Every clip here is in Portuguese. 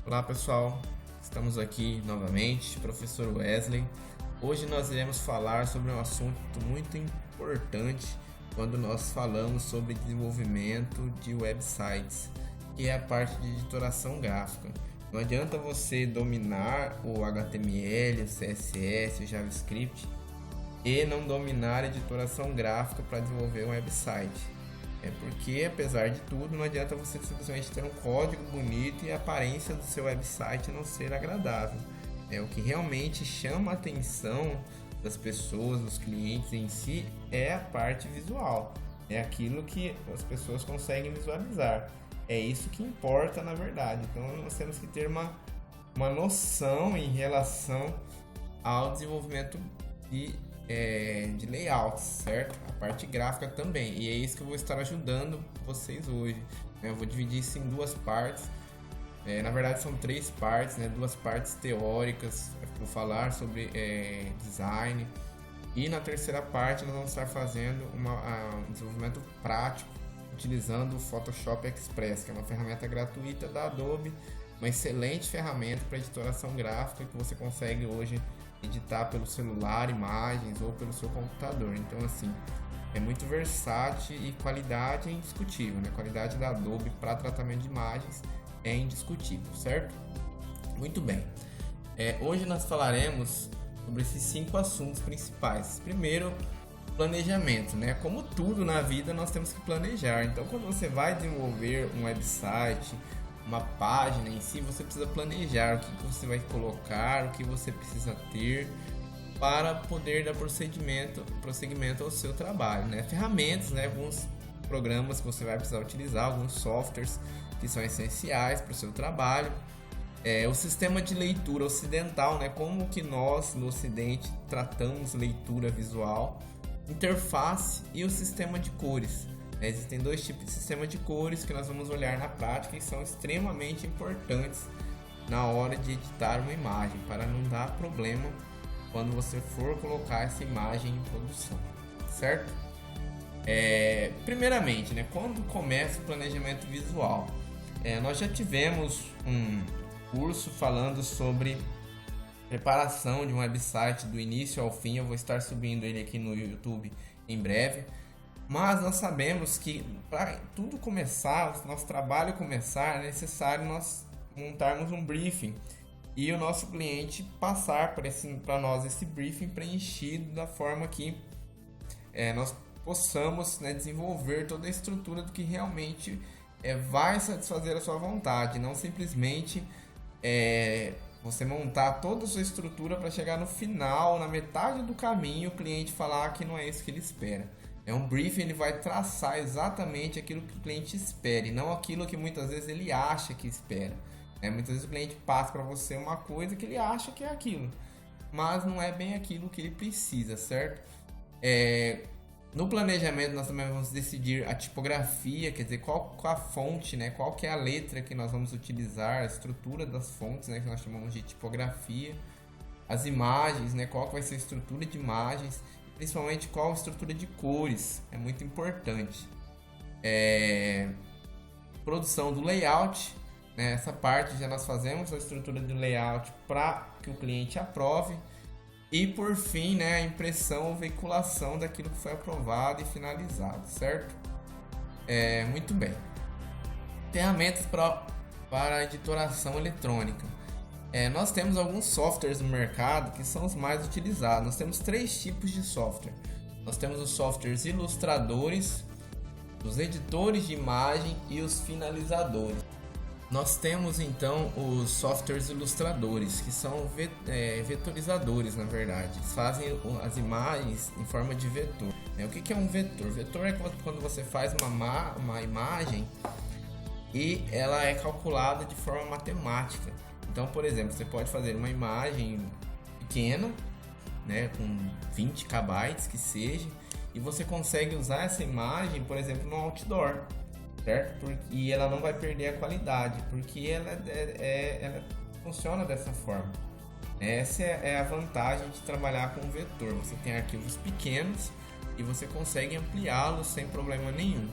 Olá pessoal, estamos aqui novamente, professor Wesley. Hoje nós iremos falar sobre um assunto muito importante quando nós falamos sobre desenvolvimento de websites, que é a parte de editoração gráfica. Não adianta você dominar o HTML, o CSS, o JavaScript e não dominar a editoração gráfica para desenvolver um website. É porque, apesar de tudo, não adianta você simplesmente ter um código bonito e a aparência do seu website não ser agradável. O que realmente chama a atenção das pessoas, dos clientes em si, é a parte visual. É aquilo que as pessoas conseguem visualizar. É isso que importa, na verdade. Então, nós temos que ter uma noção em relação ao desenvolvimento de layouts, certo? A parte gráfica também, e é isso que eu vou estar ajudando vocês hoje. Eu vou dividir isso em duas partes, na verdade são três partes, duas partes teóricas, vou falar sobre design, e na terceira parte nós vamos estar fazendo um desenvolvimento prático utilizando o Photoshop Express, que é uma ferramenta gratuita da Adobe, uma excelente ferramenta para editoração gráfica que você consegue hoje editar pelo celular, imagens ou pelo seu computador. Então, assim, é muito versátil e qualidade é indiscutível, A qualidade da Adobe para tratamento de imagens é indiscutível, certo? Muito bem. Hoje nós falaremos sobre esses 5 assuntos principais. Primeiro, planejamento, Como tudo na vida, nós temos que planejar. Então, quando você vai desenvolver um website, uma página em si, você precisa planejar o que você vai colocar, o que você precisa ter para poder dar prosseguimento ao seu trabalho, Ferramentas, alguns programas que você vai precisar utilizar, alguns softwares que são essenciais para o seu trabalho. O sistema de leitura ocidental, Como que nós no Ocidente tratamos leitura visual, interface e o sistema de cores. Existem 2 tipos de sistema de cores que nós vamos olhar na prática e são extremamente importantes na hora de editar uma imagem, para não dar problema quando você for colocar essa imagem em produção, certo? Primeiramente, quando começa o planejamento visual? Nós já tivemos um curso falando sobre preparação de um website do início ao fim. Eu vou estar subindo ele aqui no YouTube em breve. Mas nós sabemos que para tudo começar, nosso trabalho começar, é necessário nós montarmos um briefing e o nosso cliente passar para nós esse briefing preenchido da forma que nós possamos desenvolver toda a estrutura do que realmente vai satisfazer a sua vontade, não simplesmente você montar toda a sua estrutura para chegar no final, na metade do caminho, o cliente falar que não é isso que ele espera. Um briefing, ele vai traçar exatamente aquilo que o cliente espera e não aquilo que muitas vezes ele acha que espera. Muitas vezes o cliente passa para você uma coisa que ele acha que é aquilo, mas não é bem aquilo que ele precisa, certo? No planejamento nós também vamos decidir a tipografia, quer dizer, qual a fonte, qual que é a letra que nós vamos utilizar, a estrutura das fontes, que nós chamamos de tipografia, as imagens, qual que vai ser a estrutura de imagens, principalmente qual a estrutura de cores, é muito importante. Produção do layout, essa parte já nós fazemos a estrutura do layout para que o cliente aprove. E por fim, a impressão ou veiculação daquilo que foi aprovado e finalizado, certo? Muito bem. Ferramentas para a editoração eletrônica. Nós temos alguns softwares no mercado que são os mais utilizados. Nós temos 3 tipos de software. Nós temos os softwares ilustradores, os editores de imagem e os finalizadores. Nós temos então os softwares ilustradores, que são vetorizadores, na verdade. Eles fazem as imagens em forma de vetor. O que é um vetor? Vetor é quando você faz uma imagem e ela é calculada de forma matemática. Então, por exemplo, você pode fazer uma imagem pequena, com 20 KB que seja, e você consegue usar essa imagem, por exemplo, no outdoor, certo? E ela não vai perder a qualidade, porque ela funciona dessa forma. Essa é a vantagem de trabalhar com vetor. Você tem arquivos pequenos e você consegue ampliá-los sem problema nenhum.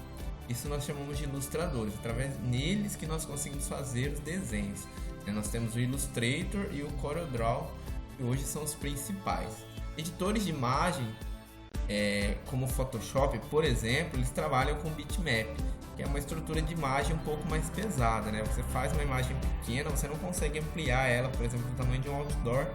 Isso nós chamamos de ilustradores, através neles que nós conseguimos fazer os desenhos. Nós temos o Illustrator e o CorelDRAW, que hoje são os principais. Editores de imagem, como o Photoshop, por exemplo, eles trabalham com bitmap, que é uma estrutura de imagem um pouco mais pesada, né? Você faz uma imagem pequena, você não consegue ampliar ela, por exemplo, do tamanho de um outdoor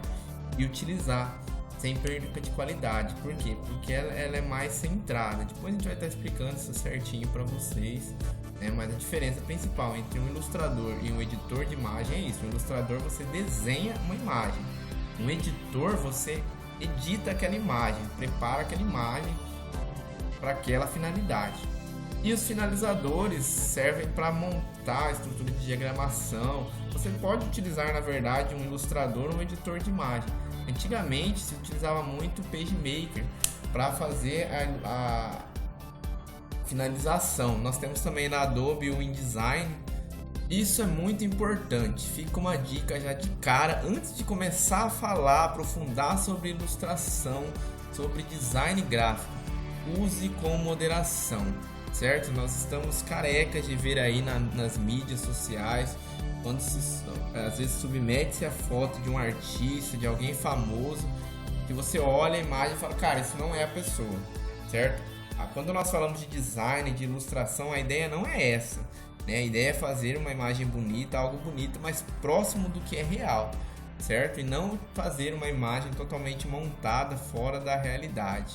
e utilizar sem perda de qualidade. Por quê? Porque ela é mais centrada. Depois a gente vai estar explicando isso certinho para vocês, né? Mas a diferença principal entre um ilustrador e um editor de imagem é isso. Um ilustrador, você desenha uma imagem. Um editor, você edita aquela imagem, prepara aquela imagem para aquela finalidade. E os finalizadores servem para montar a estrutura de diagramação. Você pode utilizar, na verdade, um ilustrador ou um editor de imagem. Antigamente se utilizava muito o PageMaker para fazer a finalização. Nós temos também na Adobe o InDesign. Isso é muito importante. Fica uma dica já de cara, antes de começar a falar, aprofundar sobre ilustração, sobre design gráfico. Use com moderação, certo? Nós estamos carecas de ver aí nas mídias sociais, quando às vezes submete-se a foto de um artista, de alguém famoso, que você olha a imagem e fala, cara, isso não é a pessoa, certo? Quando nós falamos de design, de ilustração, a ideia não é essa, né? A ideia é fazer uma imagem bonita, algo bonito, mas próximo do que é real, certo? E não fazer uma imagem totalmente montada fora da realidade.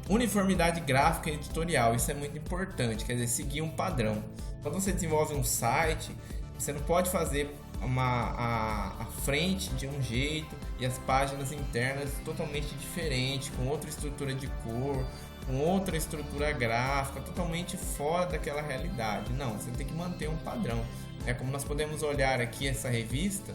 Uniformidade gráfica e editorial, isso é muito importante, quer dizer, seguir um padrão. Quando você desenvolve um site, você não pode fazer a frente de um jeito e as páginas internas totalmente diferentes, com outra estrutura de cor, com outra estrutura gráfica, totalmente fora daquela realidade. Não, você tem que manter um padrão. É como nós podemos olhar aqui essa revista,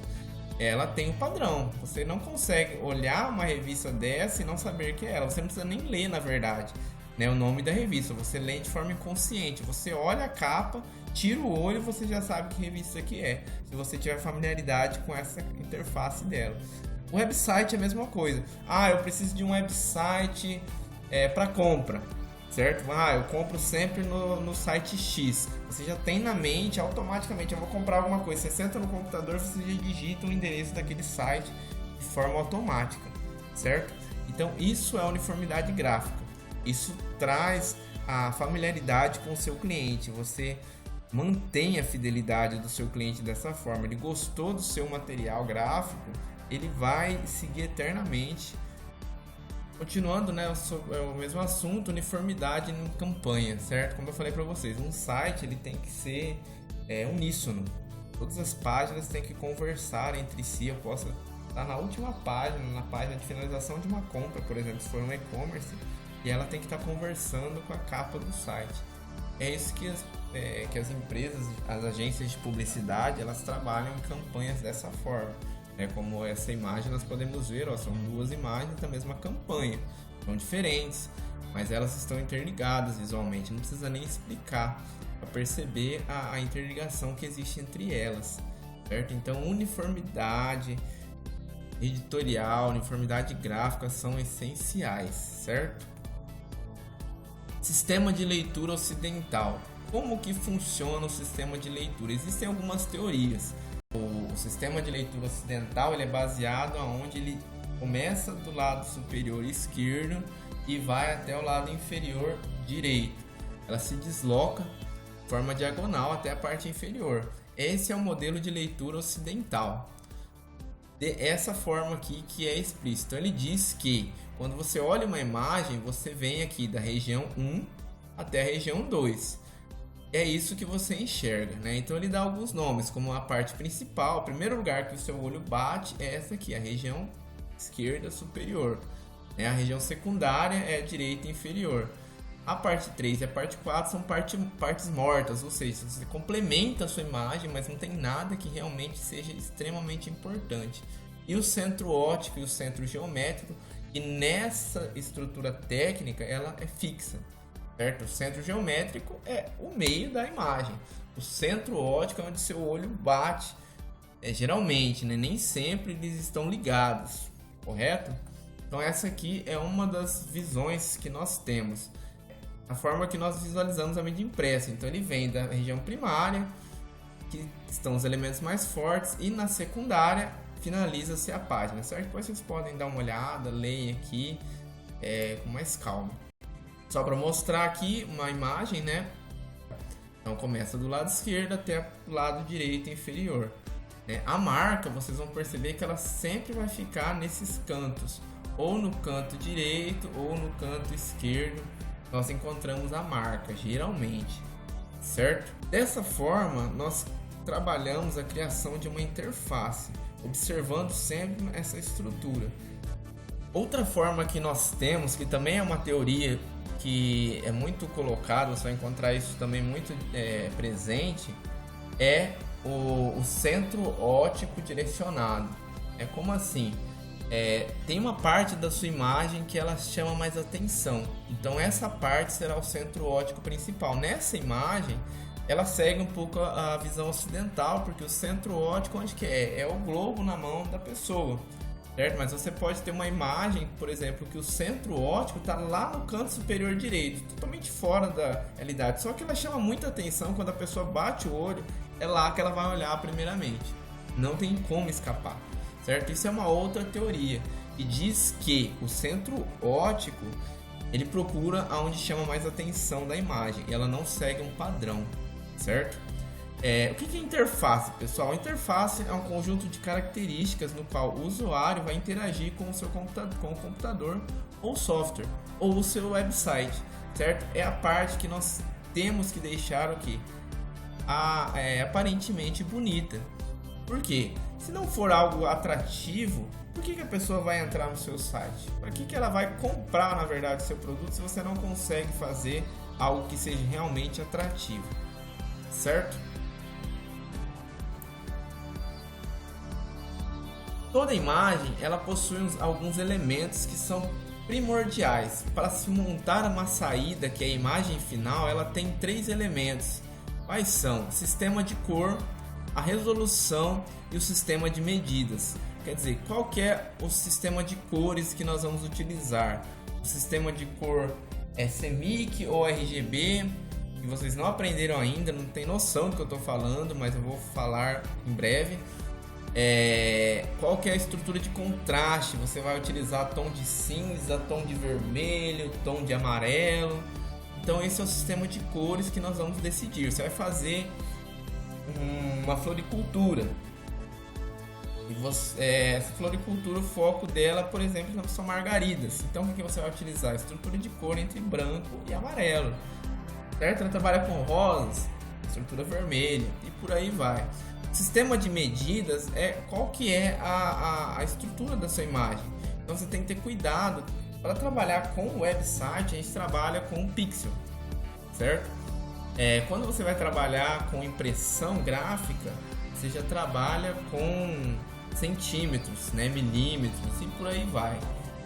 ela tem um padrão. Você não consegue olhar uma revista dessa e não saber que é ela. Você não precisa nem ler, na verdade, né, o nome da revista. Você lê de forma inconsciente. Você olha a capa, tira o olho e você já sabe que revista que é, se você tiver familiaridade com essa interface dela. O website é a mesma coisa. Eu preciso de um website para compra, certo? Eu compro sempre no site X. Você já tem na mente automaticamente, eu vou comprar alguma coisa. Você senta no computador, você já digita o endereço daquele site de forma automática, certo? Então isso é uniformidade gráfica. Isso traz a familiaridade com o seu cliente. Você mantém a fidelidade do seu cliente dessa forma. Ele gostou do seu material gráfico, ele vai seguir eternamente. Continuando, né, sobre o mesmo assunto, uniformidade em campanha, certo? Como eu falei para vocês, um site ele tem que ser uníssono. Todas as páginas têm que conversar entre si. Eu posso estar na última página, na página de finalização de uma compra, por exemplo, se for um e-commerce, e ela tem que estar conversando com a capa do site. É isso que as empresas, as agências de publicidade, elas trabalham em campanhas dessa forma. Como essa imagem nós podemos ver, são duas imagens da mesma campanha, são diferentes, mas elas estão interligadas visualmente, não precisa nem explicar para perceber a interligação que existe entre elas, certo? Então uniformidade editorial, uniformidade gráfica são essenciais, certo? Sistema de leitura ocidental. Como que funciona o sistema de leitura? Existem algumas teorias. O sistema de leitura ocidental ele é baseado onde ele começa do lado superior esquerdo e vai até o lado inferior direito. Ela se desloca de forma diagonal até a parte inferior. Esse é o modelo de leitura ocidental. Dessa forma aqui que é explícito. Ele diz que quando você olha uma imagem, você vem aqui da região 1 até a região 2. É isso que você enxerga, né? Então ele dá alguns nomes, como a parte principal. O primeiro lugar que o seu olho bate é essa aqui, a região esquerda superior. A região secundária é a direita inferior. A parte 3 e a parte 4 são partes mortas, ou seja, você complementa a sua imagem, mas não tem nada que realmente seja extremamente importante. E o centro óptico e o centro geométrico, e nessa estrutura técnica, ela é fixa. Certo? O centro geométrico é o meio da imagem. O centro óptico é onde seu olho bate. Geralmente, né? Nem sempre eles estão ligados, correto? Então essa aqui é uma das visões que nós temos. A forma que nós visualizamos a mídia impressa. Então ele vem da região primária, que estão os elementos mais fortes, e na secundária finaliza-se a página, certo? Depois vocês podem dar uma olhada, leem aqui com mais calma. Só para mostrar aqui uma imagem, né? Então começa do lado esquerdo até o lado direito inferior. A marca, vocês vão perceber que ela sempre vai ficar nesses cantos, ou no canto direito ou no canto esquerdo. Nós encontramos a marca, geralmente, certo? Dessa forma, nós trabalhamos a criação de uma interface, observando sempre essa estrutura. Outra forma que nós temos, que também é uma teoria que é muito colocada, você vai encontrar isso também muito presente, é o centro óptico direcionado. É como assim? Tem uma parte da sua imagem que ela chama mais atenção, então essa parte será o centro óptico principal. Nessa imagem ela segue um pouco a visão ocidental, porque o centro óptico onde que é o globo na mão da pessoa, certo? Mas você pode ter uma imagem, por exemplo, que o centro óptico está lá no canto superior direito, totalmente fora da realidade, só que ela chama muita atenção. Quando a pessoa bate o olho, é lá que ela vai olhar primeiramente, não tem como escapar, certo? Isso é uma outra teoria, e diz que o centro óptico ele procura aonde chama mais atenção da imagem, e ela não segue um padrão, certo? O que é interface, pessoal? A interface é um conjunto de características no qual o usuário vai interagir com o seu computador ou software, ou o seu website, certo? É a parte que nós temos que deixar o quê? Aparentemente bonita. Por quê? Se não for algo atrativo, por que a pessoa vai entrar no seu site? Para que ela vai comprar, na verdade, o seu produto, se você não consegue fazer algo que seja realmente atrativo, certo? Toda imagem ela possui alguns elementos que são primordiais. Para se montar uma saída, que é a imagem final, ela tem 3 elementos. Quais são? O sistema de cor, a resolução e o sistema de medidas. Quer dizer, qual que é o sistema de cores que nós vamos utilizar? O sistema de cor é CMYK ou RGB, que vocês não aprenderam ainda, não tem noção do que eu estou falando, mas eu vou falar em breve. Qual que é a estrutura de contraste? Você vai utilizar tom de cinza, tom de vermelho, tom de amarelo. Então esse é o sistema de cores que nós vamos decidir. Você vai fazer uma floricultura, e essa floricultura, o foco dela, por exemplo, são margaridas. Então o que você vai utilizar? A estrutura de cor entre branco e amarelo, certo? Ela trabalha com rosas, estrutura vermelha, e por aí vai. Sistema de medidas qual que é a estrutura da sua imagem. Então você tem que ter cuidado. Para trabalhar com o website, a gente trabalha com um pixel, certo? Quando você vai trabalhar com impressão gráfica, você já trabalha com centímetros, né, milímetros, e por aí vai.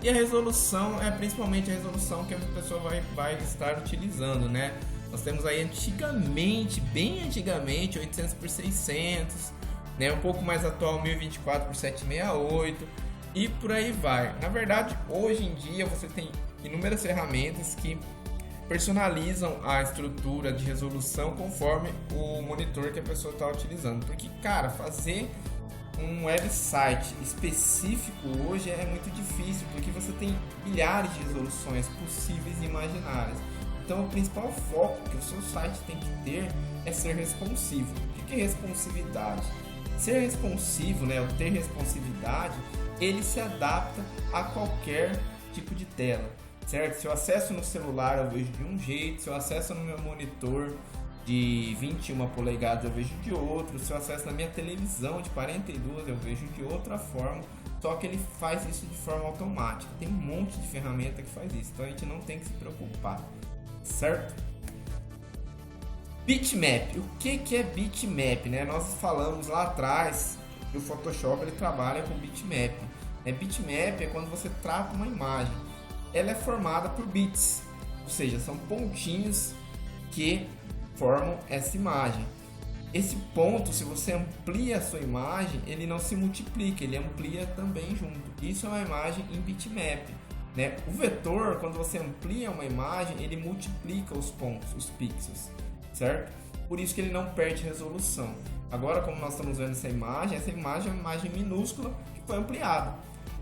E a resolução é principalmente a resolução que a pessoa vai estar utilizando, né? Nós temos aí antigamente, bem antigamente, 800 por 600, né? Um pouco mais atual, 1024 por 768, e por aí vai. Na verdade, hoje em dia você tem inúmeras ferramentas que personalizam a estrutura de resolução conforme o monitor que a pessoa está utilizando. Porque, cara, fazer um website específico hoje é muito difícil, porque você tem milhares de resoluções possíveis e imaginárias. Então, o principal foco que o seu site tem que ter é ser responsivo. O que é responsividade? Ser responsivo, né, ou ter responsividade, ele se adapta a qualquer tipo de tela, certo? Se eu acesso no celular, eu vejo de um jeito. Se eu acesso no meu monitor de 21 polegadas, eu vejo de outro. Se eu acesso na minha televisão de 42, eu vejo de outra forma. Só que ele faz isso de forma automática. Tem um monte de ferramenta que faz isso, então a gente não tem que se preocupar, certo? Bitmap. O que é bitmap, né? Nós falamos lá atrás que o Photoshop ele trabalha com bitmap. Bitmap é quando você trata uma imagem. Ela é formada por bits, ou seja, são pontinhos que formam essa imagem. Esse ponto, se você amplia a sua imagem, ele não se multiplica, ele amplia também junto. Isso é uma imagem em bitmap, né? O vetor, quando você amplia uma imagem, ele multiplica os pontos, os pixels, certo? Por isso que ele não perde resolução. Agora, como nós estamos vendo essa imagem é uma imagem minúscula que foi ampliada.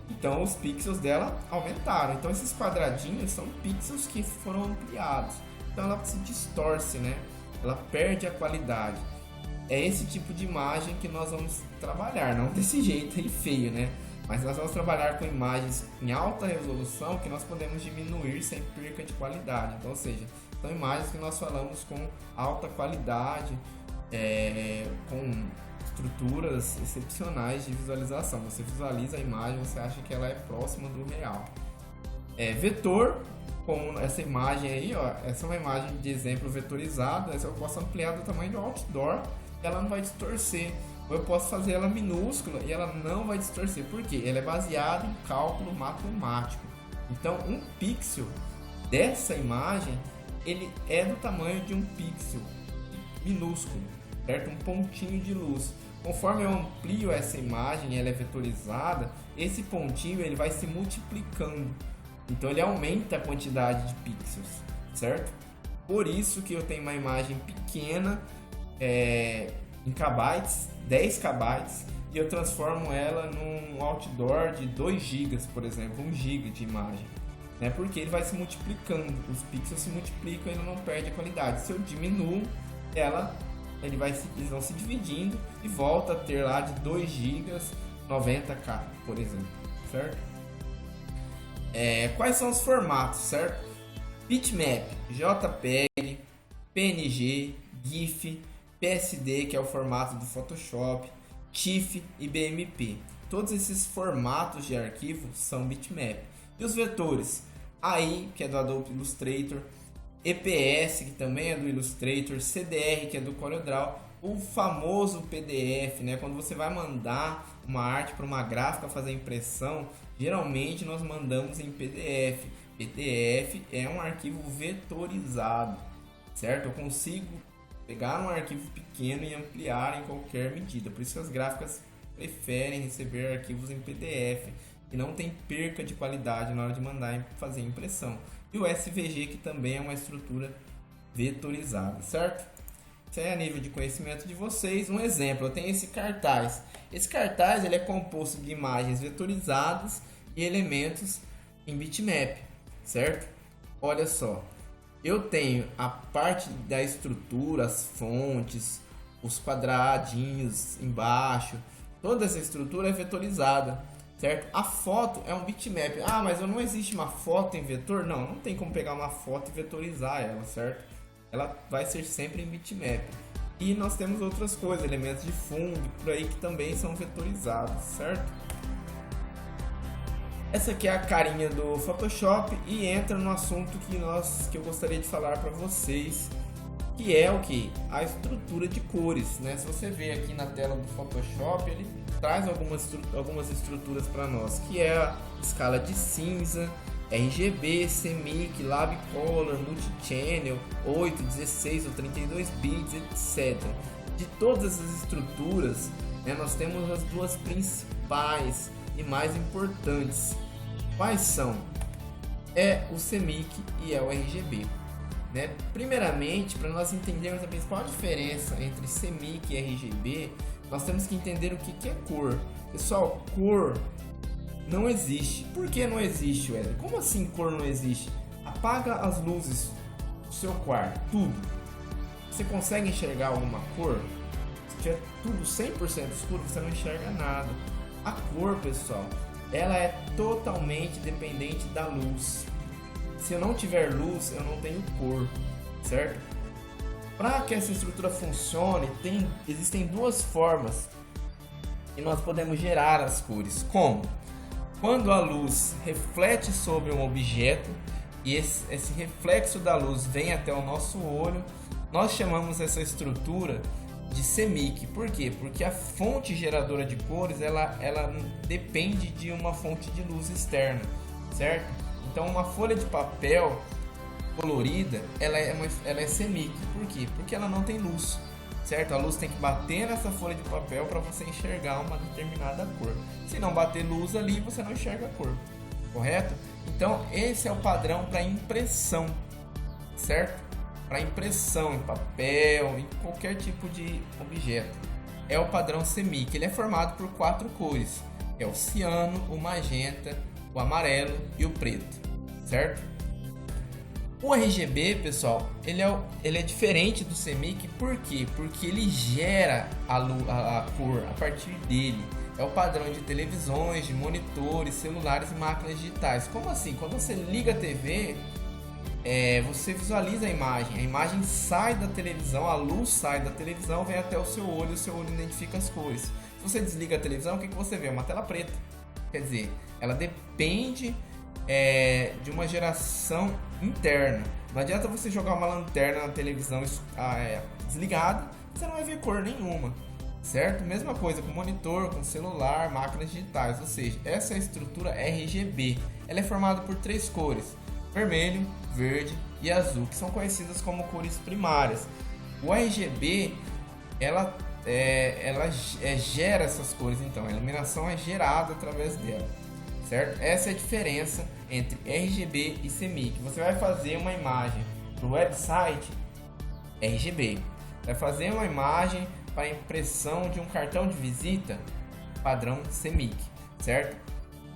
Então, os pixels dela aumentaram. Então, esses quadradinhos são pixels que foram ampliados. Então, ela se distorce, né? Ela perde a qualidade. É esse tipo de imagem que nós vamos trabalhar, não desse jeito aí feio, né? Mas nós vamos trabalhar com imagens em alta resolução que nós podemos diminuir sem perca de qualidade. Então, ou seja, são imagens que nós falamos com alta qualidade, com estruturas excepcionais de visualização. Você visualiza a imagem, você acha que ela é próxima do real. Vetor, como essa imagem aí, ó, essa é uma imagem de exemplo vetorizada. Essa eu posso ampliar do tamanho do outdoor, ela não vai distorcer. Ou eu posso fazer ela minúscula e ela não vai distorcer. Por quê? Ela é baseada em cálculo matemático. Então, um pixel dessa imagem, ele é do tamanho de um pixel minúsculo, certo? Um pontinho de luz. Conforme eu amplio essa imagem, ela é vetorizada, esse pontinho ele vai se multiplicando. Então ele aumenta a quantidade de pixels, certo? Por isso que eu tenho uma imagem pequena, em kbytes, 10 kbytes, e eu transformo ela num outdoor de 2 GB, por exemplo, 1 GB de imagem. Né? Porque ele vai se multiplicando, os pixels se multiplicam e ele não perde a qualidade. Se eu diminuo, eles vão se dividindo e volta a ter lá de 2 GB 90K, por exemplo, certo? Quais são os formatos, certo? Bitmap, JPEG, PNG, GIF, PSD, que é o formato do Photoshop, TIFF e BMP. Todos esses formatos de arquivo são bitmap. E os vetores? AI, que é do Adobe Illustrator, EPS, que também é do Illustrator, CDR, que é do CorelDRAW, o famoso PDF, né? Quando você vai mandar uma arte para uma gráfica fazer impressão, geralmente nós mandamos em PDF. PDF é um arquivo vetorizado, certo? Eu consigo pegar um arquivo pequeno e ampliar em qualquer medida. Por isso que as gráficas preferem receber arquivos em PDF, que não tem perca de qualidade na hora de mandar e fazer impressão. E o SVG, que também é uma estrutura vetorizada, certo? Isso é a nível de conhecimento de vocês. Um exemplo, eu tenho esse cartaz. Esse cartaz ele é composto de imagens vetorizadas e elementos em bitmap, certo? Olha só, eu tenho a parte da estrutura, as fontes, os quadradinhos embaixo, toda essa estrutura é vetorizada, certo? A foto é um bitmap. Ah, mas não existe uma foto em vetor? Não tem como pegar uma foto e vetorizar ela, certo? Ela vai ser sempre em bitmap. E nós temos outras coisas, elementos de fundo, por aí que também são vetorizados, certo? Essa aqui é a carinha do Photoshop e entra no assunto que eu gostaria de falar para vocês, que é o que? A estrutura de cores, né? Se você ver aqui na tela do Photoshop, ele traz algumas estruturas para nós, que é a escala de cinza, RGB, CMYK, Lab Color, Multichannel, 8, 16 ou 32 bits, etc. De todas essas estruturas, né, nós temos as duas principais e mais importantes. Quais são? É o CMYK e é o RGB. Né? Primeiramente, para nós entendermos a principal diferença entre CMYK e RGB, nós temos que entender o que é cor. Pessoal, cor não existe. Por que não existe, Wesley? Como assim cor não existe? Apaga as luzes do seu quarto, tudo. Você consegue enxergar alguma cor? Se tiver tudo 100% escuro, você não enxerga nada. A cor, pessoal, ela é totalmente dependente da luz. Se eu não tiver luz, eu não tenho cor, certo? Para que essa estrutura funcione, existem duas formas que nós podemos gerar as cores. Como? Quando a luz reflete sobre um objeto e esse reflexo da luz vem até o nosso olho, nós chamamos essa estrutura de CMYK. Por quê? Porque a fonte geradora de cores ela depende de uma fonte de luz externa, certo? Então uma folha de papel colorida ela é CMYK. Por quê? Porque ela não tem luz, certo? A luz tem que bater nessa folha de papel para você enxergar uma determinada cor. Se não bater luz ali, você não enxerga a cor, correto? Então esse é o padrão para impressão, certo? Para impressão em papel, em qualquer tipo de objeto. é o padrão CMYK. Ele é formado por 4 cores, é o ciano, o magenta, o amarelo e o preto, certo? O RGB, pessoal, ele é diferente do CMYK, por quê? Porque ele gera a cor a partir dele. É o padrão de televisões, de monitores, celulares e máquinas digitais. Como assim? Quando você liga a TV, você visualiza a imagem sai da televisão, a luz sai da televisão, vem até o seu olho identifica as cores. Se você desliga a televisão, o que você vê? Uma tela preta. Quer dizer, ela depende de uma geração interna. Não adianta você jogar uma lanterna na televisão desligada, você não vai ver cor nenhuma, certo? Mesma coisa com monitor, com celular, máquinas digitais, ou seja, essa é a estrutura RGB. Ela é formada por 3 cores: vermelho, verde e azul, que são conhecidas como cores primárias. O RGB, ela gera essas cores, então a iluminação é gerada através dela, certo? Essa é a diferença entre RGB e CMYK. Você vai fazer uma imagem para o website, RGB. Vai fazer uma imagem para impressão de um cartão de visita, padrão CMYK, certo?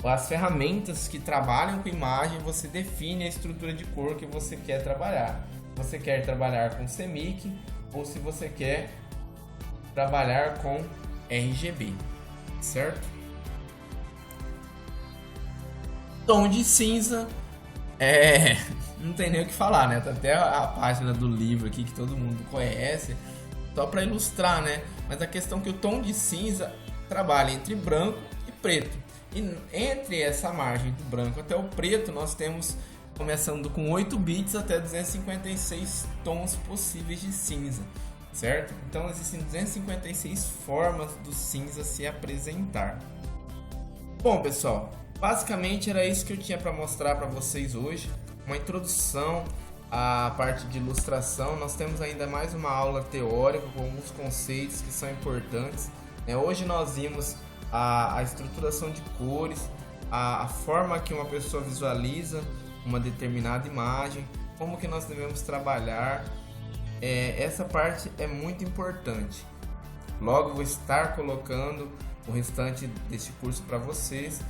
As ferramentas que trabalham com imagem, você define a estrutura de cor que você quer trabalhar. Você quer trabalhar com CMYK ou se você quer trabalhar com RGB, certo? Tom de cinza, não tem nem o que falar, né? Tá até a página do livro aqui que todo mundo conhece, só para ilustrar, né? Mas a questão é que o tom de cinza trabalha entre branco e preto. E entre essa margem do branco até o preto, nós temos começando com 8 bits até 256 tons possíveis de cinza, certo? Então existem 256 formas do cinza se apresentar. Bom, pessoal, basicamente era isso que eu tinha para mostrar para vocês hoje, uma introdução à parte de ilustração. Nós temos ainda mais uma aula teórica com alguns conceitos que são importantes. Hoje nós vimos a estruturação de cores, a forma que uma pessoa visualiza uma determinada imagem, como que nós devemos trabalhar. Essa parte é muito importante. Logo vou estar colocando o restante desse curso para vocês.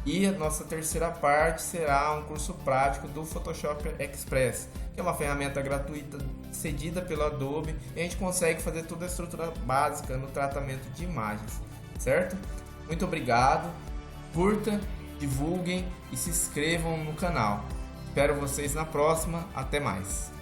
E a nossa terceira parte será um curso prático do Photoshop Express, que é uma ferramenta gratuita cedida pelo Adobe, e a gente consegue fazer toda a estrutura básica no tratamento de imagens, certo? Muito obrigado, curta, divulguem e se inscrevam no canal. Espero vocês na próxima, até mais!